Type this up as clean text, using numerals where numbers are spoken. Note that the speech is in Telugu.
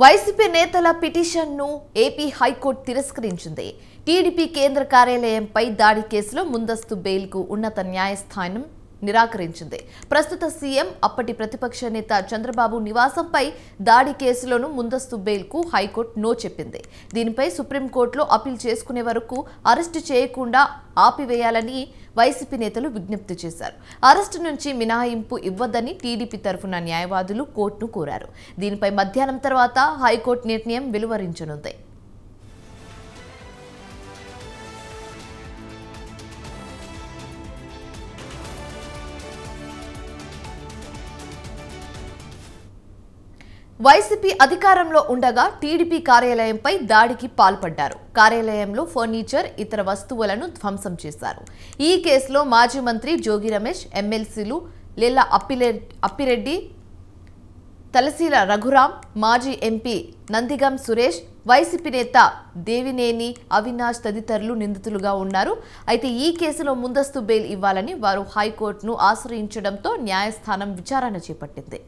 వైసీపీ నేతల పిటిషన్ను ఏపీ హైకోర్టు తిరస్కరించింది. టీడీపీ కేంద్ర కార్యాలయంపై దాడి కేసులో ముందస్తు బెయిల్కు ఉన్నత న్యాయస్థానం నిరాకరించింది. ప్రస్తుత సీఎం అప్పటి ప్రతిపక్ష నేత చంద్రబాబు నివాసంపై దాడి కేసులోనూ ముందస్తు బెయిల్కు హైకోర్టు నో చెప్పింది. దీనిపై సుప్రీంకోర్టులో అప్పీల్ చేసుకునే వరకు అరెస్టు చేయకుండా ఆపివేయాలని వైసీపీ నేతలు విజ్ఞప్తి చేశారు. అరెస్టు నుంచి మినహాయింపు ఇవ్వద్దని టీడీపీ తరఫున న్యాయవాదులు కోర్టును కోరారు. దీనిపై మధ్యాహ్నం తర్వాత హైకోర్టు నిర్ణయం వెలువరించనుంది. వైసీపీ అధికారంలో ఉండగా టీడీపీ కార్యాలయంపై దాడికి పాల్పడ్డారు. కార్యాలయంలో ఫర్నిచర్, ఇతర వస్తువులను ధ్వంసం చేశారు. ఈ కేసులో మాజీ మంత్రి జోగి రమేష్, ఎమ్మెల్సీలు లేళ్ల అప్పిరెడ్డి, తలశీల రఘురాం, మాజీ ఎంపీ నందిగం సురేష్, వైసీపీ నేత దేవినేని అవినాష్ తదితరులు నిందితులుగా ఉన్నారు. అయితే ఈ కేసులో ముందస్తు బెయిల్ ఇవ్వాలని వారు హైకోర్టును ఆశ్రయించడంతో న్యాయస్థానం విచారణ చేపట్టింది.